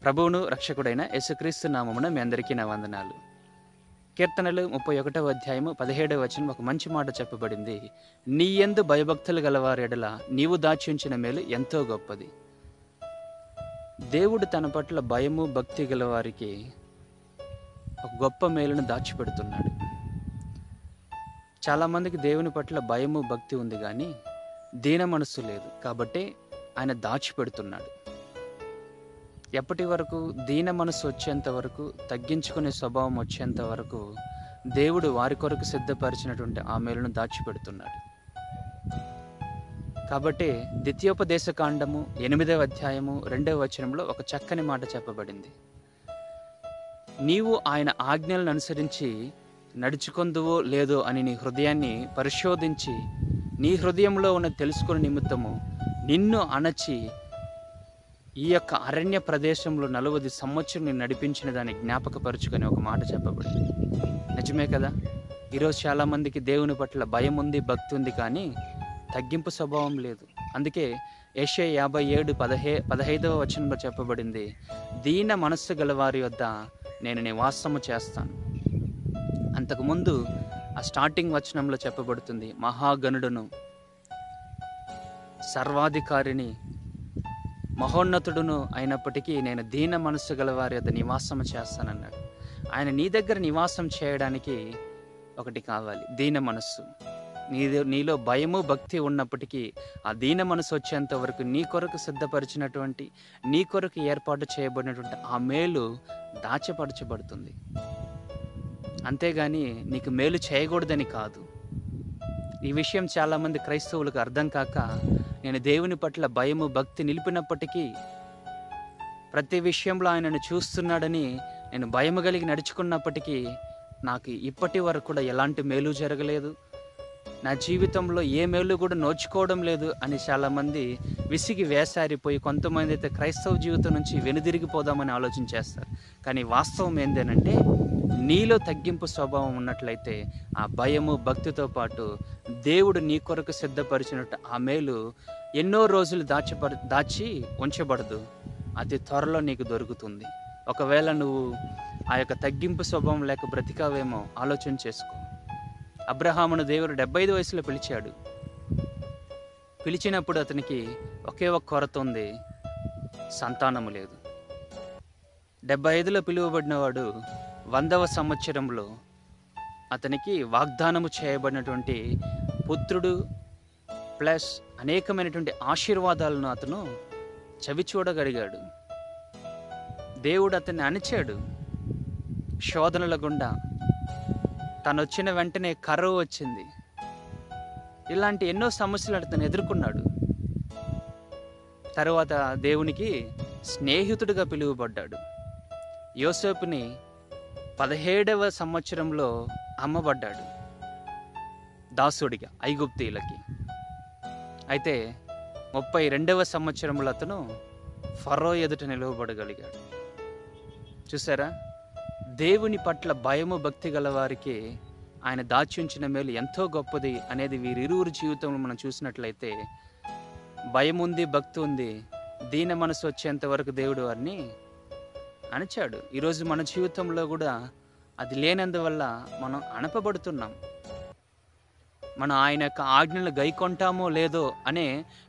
ప్రభువును రక్షకుడైన యేసుక్రీస్తు నామమున మీ అందరికీ నా వందనాలు. కీర్తనలు 31వ అధ్యాయము 17వ వచనం ఒక మంచి మాట చెప్పబడింది. నీ యందు భయభక్తులు గలవారి ఎడల నీవు దాచి ఉంచిన మేలు ఎంతో గొప్పది. దేవుడు తన పట్ల భయము భక్తి గలవారికి ఒక గొప్ప మేలును దాచిపెడుతున్నాడు. చాలామందికి దేవుని పట్ల భయము భక్తి ఉంది కానీ దీన మనస్సు లేదు, కాబట్టి ఆయన దాచిపెడుతున్నాడు. ఎప్పటి వరకు? దీన మనసు వచ్చేంత వరకు, తగ్గించుకునే స్వభావం వచ్చేంత వరకు దేవుడు వారి కొరకు సిద్ధపరిచినటువంటి ఆ మేలును దాచిపెడుతున్నాడు. కాబట్టి ద్వితీయోపదేశ కాండము 8వ అధ్యాయము 2వ వచనంలో ఒక చక్కని మాట చెప్పబడింది. నీవు ఆయన ఆజ్ఞలను అనుసరించి నడుచుకొందువో లేదో అని నీ హృదయాన్ని పరిశోధించి నీ హృదయంలో ఉన్న తెలుసుకునే నిమిత్తము నిన్ను అణచి ఈ యొక్క అరణ్య ప్రదేశంలో 40 సంవత్సరం నేను నడిపించిన దాన్ని జ్ఞాపకపరుచుకొని ఒక మాట చెప్పబడింది. నిజమే కదా? ఈరోజు చాలామందికి దేవుని పట్ల భయం ఉంది, భక్తి ఉంది, కానీ తగ్గింపు స్వభావం లేదు. అందుకే యెషయా 57:15వ వచనంలో చెప్పబడింది, దీన మనస్సు గలవారి వద్ద నేను నివాసము చేస్తాను. అంతకుముందు ఆ స్టార్టింగ్ వచనంలో చెప్పబడుతుంది, మహాగణుడును సర్వాధికారిని మహోన్నతుడును అయినప్పటికీ నేను దీన మనస్సు గలవారి వద్ద నివాసం చేస్తానన్నాడు. ఆయన నీ దగ్గర నివాసం చేయడానికి ఒకటి కావాలి, దీన మనస్సు. నీలో భయము భక్తి ఉన్నప్పటికీ ఆ దీన మనసు వచ్చేంత వరకు నీ కొరకు సిద్ధపరిచినటువంటి, నీ కొరకు ఏర్పాటు చేయబడినటువంటి ఆ మేలు దాచపరచబడుతుంది. అంతేగాని నీకు మేలు చేయకూడదని కాదు. ఈ విషయం చాలామంది క్రైస్తవులకు అర్థం కాక, నేను దేవుని పట్ల భయము భక్తి నిలిపినప్పటికీ, ప్రతి విషయంలో ఆయనను చూస్తున్నాడని నేను భయము కలిగి నడుచుకున్నప్పటికీ నాకు ఇప్పటి వరకు కూడా ఎలాంటి మేలు జరగలేదు, నా జీవితంలో ఏ మేలు కూడా నోచుకోవడం లేదు అని చాలామంది విసిగి వేసారిపోయి, కొంతమంది అయితే క్రైస్తవ జీవితం నుంచి వెనుదిరిగిపోదామని ఆలోచన చేస్తారు. కానీ వాస్తవం ఏంటంటే, నీలో తగ్గింపు స్వభావం ఉన్నట్లయితే ఆ భయము భక్తితో పాటు దేవుడు నీ కొరకు సిద్ధపరిచినట్టు ఆ మేలు ఎన్నో రోజులు దాచి ఉంచబడదు, అతి త్వరలో నీకు దొరుకుతుంది. ఒకవేళ నువ్వు ఆ యొక్క తగ్గింపు స్వభావం లేక బ్రతికావేమో ఆలోచన చేసుకో. అబ్రహామును దేవుడు 75 వయసులో పిలిచాడు. పిలిచినప్పుడు అతనికి ఒకే ఒక కొరత ఉంది, సంతానము లేదు. 75లో పిలువబడినవాడు 100వ సంవత్సరంలో అతనికి వాగ్దానము చేయబడినటువంటి పుత్రుడు ప్లస్ అనేకమైనటువంటి ఆశీర్వాదాలను అతను చవి చూడగలిగాడు. దేవుడు అతన్ని అణిచాడు. శోధనల గుండా తను వచ్చిన వెంటనే కరువు వచ్చింది. ఇలాంటి ఎన్నో సమస్యలు అతను ఎదుర్కొన్నాడు. తర్వాత దేవునికి స్నేహితుడిగా పిలువబడ్డాడు. యోసేపుని 17వ సంవత్సరంలో అమ్మబడ్డాడు దాసుడిగా ఐగుప్తీయులకి. అయితే 32వ సంవత్సరంలో అతను ఫరో ఎదుట నిలవబడగలిగాడు. చూసారా? దేవుని పట్ల భయము భక్తి గల వారికి ఆయన దాచి ఉంచిన మేలు ఎంతో గొప్పది అనేది వీరిరువురి జీవితంలో మనం చూసినట్లయితే, భయం ఉంది, భక్తి ఉంది, దీన మనసు వచ్చేంత వరకు దేవుడు వారిని అణచాడు. ఈరోజు మన జీవితంలో కూడా అది లేనందువల్ల మనం అణపబడుతున్నాం. మనం ఆయన యొక్క ఆజ్ఞలు గైకొంటామో లేదో అనే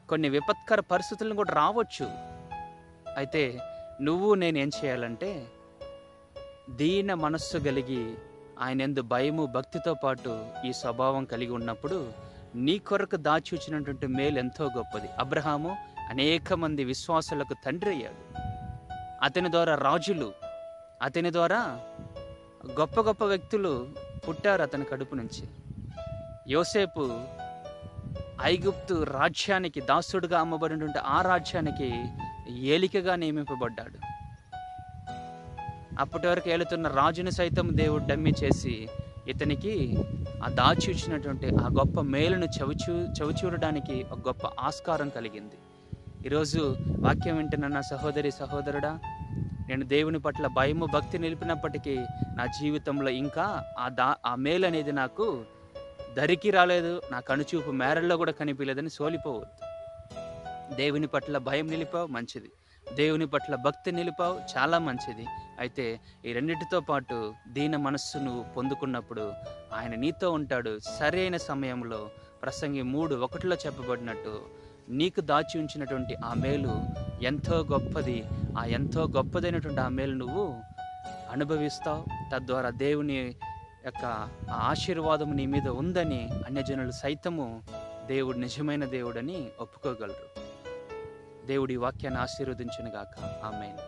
కొన్ని విపత్కర పరిస్థితులను కూడా రావచ్చు. అయితే నువ్వు నేనేం చేయాలంటే, దీన మనస్సు కలిగి ఆయన యందు భయము భక్తితో పాటు ఈ స్వభావం కలిగి ఉన్నప్పుడు నీ కొరకు దాచి వచ్చినటువంటి మేలు ఎంతో గొప్పది. అబ్రహాము అనేక మంది విశ్వాసులకు తండ్రి అయ్యాడు. అతని ద్వారా రాజులు, అతని ద్వారా గొప్ప గొప్ప వ్యక్తులు పుట్టారు అతని కడుపు నుంచి. యోసేపు ఐగుప్తు రాజ్యానికి దాసుడుగా అమ్మబడినటువంటి ఆ రాజ్యానికి ఏలికగా నియమింపబడ్డాడు. అప్పటి వరకు ఏలుతున్న రాజుని సైతం దేవుడు డమ్మి చేసి ఇతనికి ఆ దాచి ఇచ్చినటువంటి ఆ గొప్ప మేలును చవిచూడడానికి ఒక గొప్ప ఆస్కారం కలిగింది. ఈరోజు వాక్యం వింటున్న నా సహోదరి సహోదరుడా, నేను దేవుని పట్ల భయము భక్తి నిలిపినప్పటికీ నా జీవితంలో ఇంకా ఆ మేలు అనేది నాకు దరికి రాలేదు, నా కనుచూపు మేరల్లో కూడా కనిపించలేదని సోలిపోవద్దు. దేవుని పట్ల భయం నిలిపావు, మంచిది. దేవుని పట్ల భక్తి నిలిపావు, చాలా మంచిది. అయితే ఈ రెండిటితో పాటు దీన మనస్సు నువ్వు పొందుకున్నప్పుడు ఆయన నీతో ఉంటాడు. సరైన సమయంలో ప్రసంగి 3:1 చెప్పబడినట్టు నీకు దాచి ఉంచినటువంటి ఆ మేలు ఎంతో గొప్పది. ఆ ఎంతో గొప్పదైనటువంటి ఆ మేలు నువ్వు అనుభవిస్తావు. తద్వారా దేవుని యొక్క ఆ ఆశీర్వాదం నీ మీద ఉందని అన్యజనులు సైతము దేవుడు నిజమైన దేవుడని ఒప్పుకోగలరు. దేవుడి వాక్యాన్ని ఆశీర్వదించునుగాక. ఆమేన్.